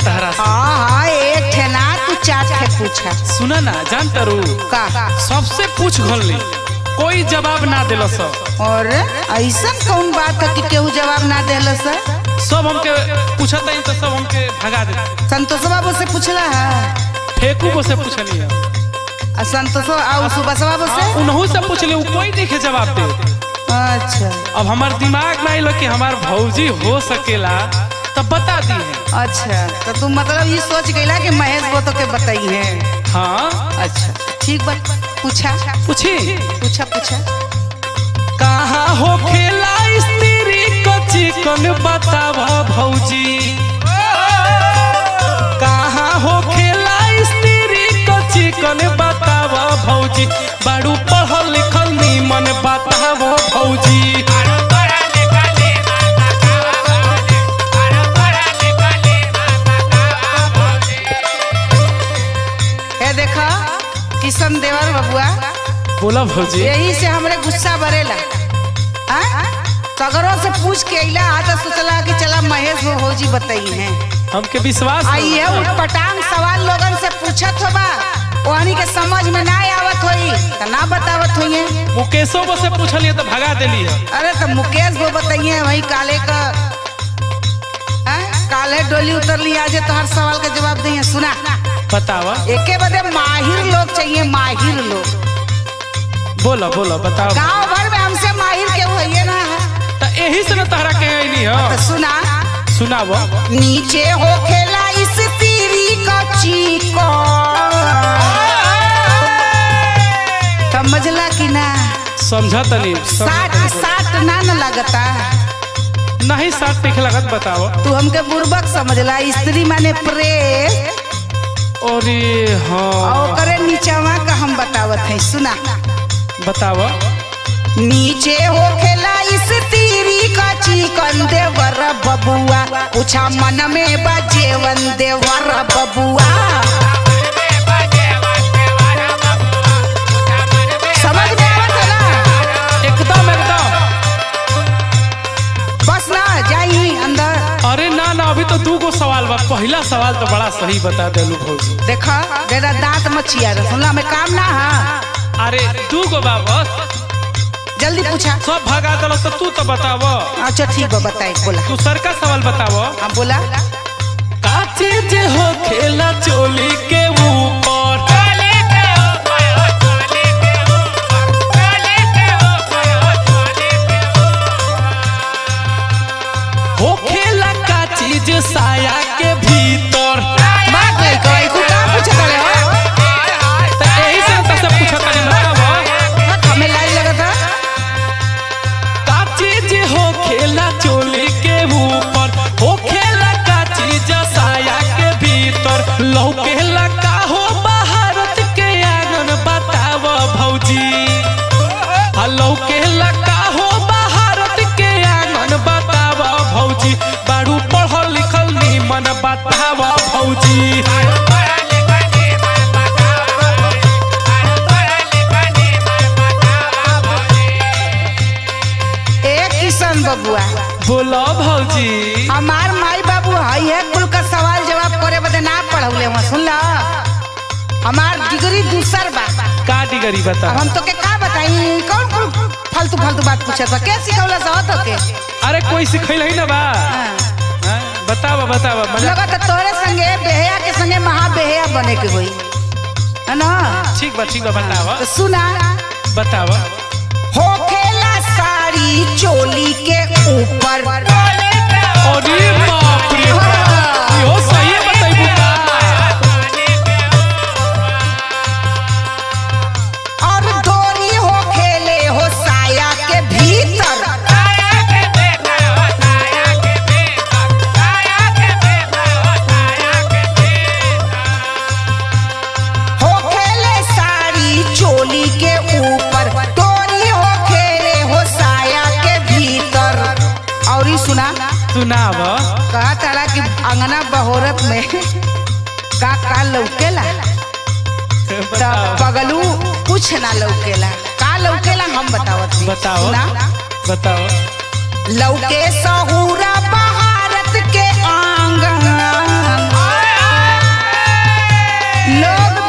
तहरा से? हाँ एक ठे ना तू चार ठे पूछा। सुना ना जान तरू का सबसे पूछ घली कोई जवाब ना दिल और ऐसा कौन बात है कि केहू जवाब ना देला सब हमके पूछत है तो सब हमके भगा दे। संतोष बाबू से पूछला है? फेकू को से पूछनी है। संतोष और सुबह बाबू से उन्हों से पूछले कोई नहीं के जवाब दे। अच्छा अब हमार दिमाग में आइल कि हमार भौजी हो सकेला तब बता दी है। अच्छा तो तुम मतलब ये सोच गईला कि महेश वो तो के बताई है? हाँ अच्छा ठीक बात पूछा। पूछी पूछा पूछा। कहाँ हो खेला स्त्री कच्ची कन बतावा भौजी। कहाँ हो खेला स्त्री कच्ची कन बतावा भौजी। बारू पढ़ल लिखल नीमन बतावा भौजी। देखा किशन देवर बबुआ बोला भौजी। यही से हमरे गुस्सा भरेला। सगरों से पूछ के अइला तो सोचला कि चला महेश वो भौजी बताई हैं। हमके विश्वास आइए पटांग सवाल लोगन से पूछत होबा ओहनी के समझ में ना आवत होई तो ना बतावत होई। मुकेशो को से पूछलिए तो भगा देली है। अरे तो मुकेश वो बताइए वही काले का काले डोली उतरली आज तो हर सवाल का जवाब दिए। सुना बतावा। एके बदे माहिर लोग चाहिए माहिर लोग। बोला बोला बताओ। गांव भर में हमसे माहिर के होइए ना तो यही से ना तहरा के नहीं है। तो सुना सुनावो। नीचे हो खेला इस तीरी का चीको समझला कि ना? समझा तनी। साठ साठ ना न लगता नहीं साठ पे लगत बताओ। तू हमके बुर्बक समझला। स्त्री माने प्रेस। अरे हाँ करे नीचवा का हम बतावत है। सुना बताओ। नीचे हो खेला इस तीरी का चिकन देवर बबुआ। पूछा मन में बजेवन देवर बबुआ। समझ में आवत है ना? एकदम एकदम। बस ना जाई अंदर। अरे ना ना अभी तो दू गो सवाल बा। पहला सवाल तो बड़ा सही बता देलू भौजी। देखा तेरा दांत मचिया सुनला में काम ना है। अरे दू गो बाबा जल्दी पूछा। सब भगा दलो तो तू तो बतावो। अच्छा ठीक बा बताई। बोला तू सर का सवाल बतावो। हाँ बोला। का चीज हो खेला चोली के ऊपर। हो खेला का चीज साया के भीतर। बात नहीं कोई तू का पूछा करे हो? तो यही से तो सब पूछा करे बतावो। हमें लाइन लगा था। का चीज हो खेला चोली के ऊपर। हो खेला का चीज साया के भीतर। लौकेला का हो भारत के आंगन बतावो भौजी। लौकेला का हो भारत के आंगन बतावो भौजी। बारू पढ़ल लिखल नीमन बतावो भौजी। एक किशन बबुआ बोलो भौजी। हमार माई बाबू हई है कुल का सवाल जवाब करे बदे ना पढ़ौले हुआ। सुन ला हमार डिग्री दूसर बा। का डिग्री बता। अब हम तो के का बताई? कौन कौन फालतू फालतू बात पूछत बा? के सिखौला सा तो के? अरे कोई सिखैल ही ना बा। बतावा बतावा। लगा तो तोरे संगे बेहया के संगे महाबेहया बने के होई है ना? ठीक बा बतावा। तो सुना बतावा। हो खेला साड़ी चोली के ऊपर। अरे बाप रे यो सही बताइबू का। और डोरी हो खेले हो साया के भीतर। हो खेले साड़ी चोली के ऊपर। डोरी हो खेले हो साया के भीतर। और ही सुना सुनाव। कहा तारा कि अंगना बहोरत में का लौकेला पगलू कुछ ना लौकेला। का लौकेला हम बतावत हई। बताओ सुना बताओ। लौके सहूरा भारत के आंगन।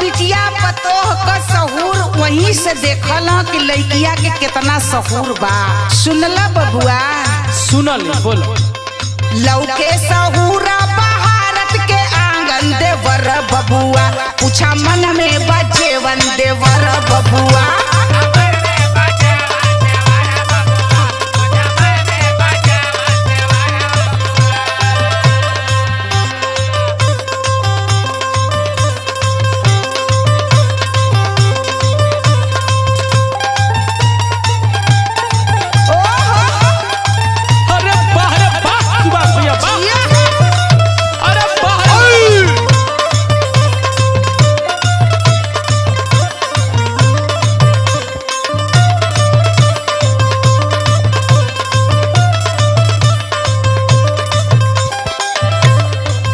बिटिया पतोह का सहूर वहीं से देखल कि लड़किया के कितना सहूर बा। सुनला बबुआ? सुनल बोलो। लौके सहूरा भारत के आंगन देवर बबुआ, पूछा मन में बजेवन देवर बबुआ।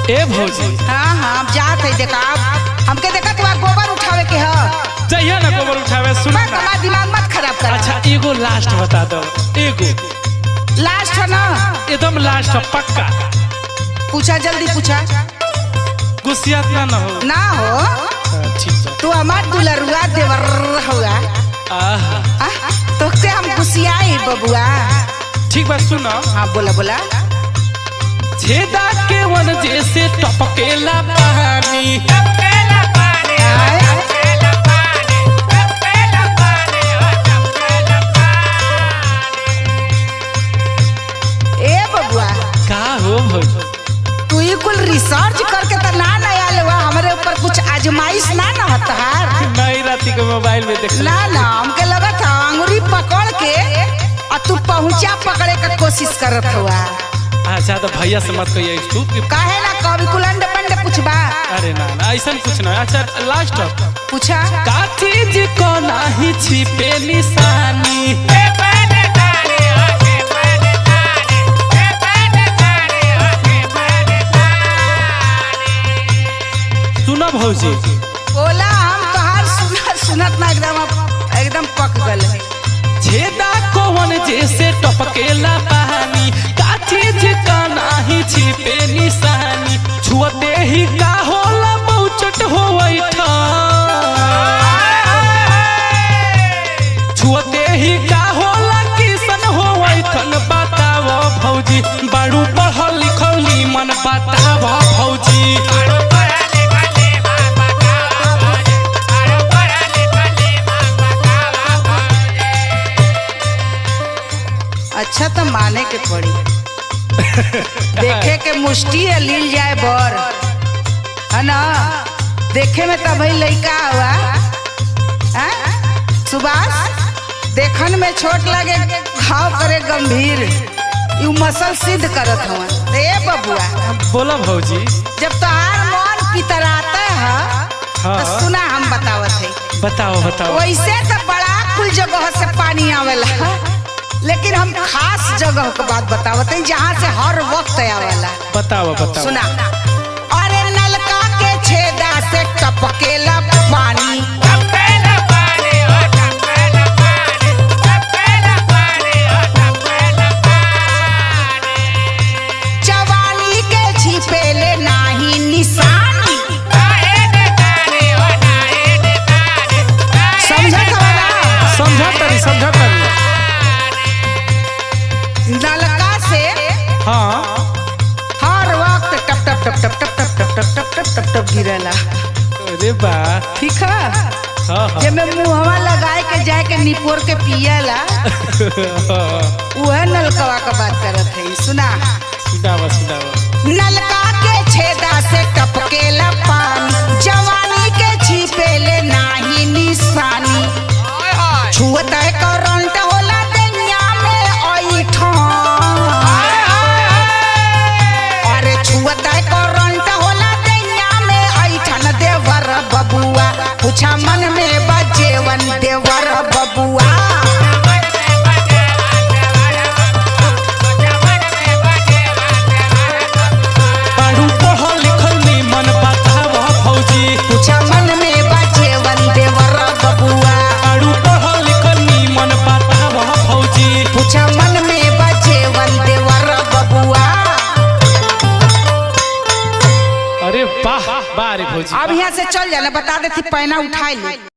ए भौजी। हाँ हाँ जात है देखा, हमके देखा तू गोबर उठावे के है। जइया ना गोबर उठावे। सुन हमारा दिमाग मत खराब कर। अच्छा एगो लास्ट बता दो। एगो लास्ट है ना? एकदम लास्ट है पक्का। पूछा जल्दी पूछा। गुस्सियात ना हो। ना हो। ठीक है। तू हमार दुलरुआ देवर हुआ। तो से हम गुस्सियाई बबुआ। ठीक बात सुनो। हाँ बोला बोला। छेदा के वन जैसे टपकेला पानी। ए बबुआ का हो भौजी? तू ये कुल रिसर्च करके तो ना आया हुआ हमारे ऊपर कुछ आजमाइश ना ना होता है। नहीं राती के मोबाइल में देख ना ना हमके लगा था अंगूरी पकड़ के और तू पहुंचा पकड़े का कोशिश करत हुआ। अच्छा तो भैया से मत कहिए तू। काहे ना कभी कुलंड पंड पूछबा? अरे ना ना ऐसा कुछ ना। अच्छा लास्ट पूछा। का चीज को नहीं छिपे निशानी। सुना भौजी। बोला हम तोहार सुनत ना एकदम पक गल है। छेदा कौन जैसे टपकेला पानी, का चीज का नहीं छिपे निशानी। छुअते ही का होला बहुचट होइठा। छुअते ही का होला किसन होइठन। बताओ भौजी बड़ू पढ़ल लिखल मन। बताओ भौजी। अच्छा तो माने के पड़ी। देखे के मुष्टि है लील जाए बर है ना। देखे में तब लड़का हुआ सुभाष। देखन में छोट लगे घाव करे गंभीर। यू मसल सिद्ध करत हुआ। ए बबुआ बोला भौजी। जब तोहार मन पितराता है तो सुना हम बतावत है। बताओ बताओ। वैसे तो बड़ा कुल जगह से पानी आवेला, लेकिन हम खास जगह के बात बतावत हैं जहाँ से हर वक्त आवेला। बताओ बताओ। सुना। अरे नलका के छेदा से टपकेला पानी। जवानी के छिपेले नाही निशानी। समझा तरी समझा तरी। नलका से हाँ हर वक्त टप टप टप टप टप टप टप टप टप टप टप टप गिरेला। अरे बा ठीक है। हाँ हाँ। जब मैं मुहवा लगाए के जाए के निपोर के पियला वह नलकवा का बात करत है। सुना। सुनावा सुनावा। नलका के छेदा से टपकेला पानी। जवानी के छिपेले नाही निशानी। छुअता करंट होला दुनिया में ऐठा। अरे छुअता करंट होला दुनिया में ऐठन देवर बबुआ। पूछा मन में बजेवन देवर बबुआ। पढ़ू पढ़ल लिखल मन। बताओ रे भौजी अब यहाँ से चल जाना, बता देती पैना उठा ले।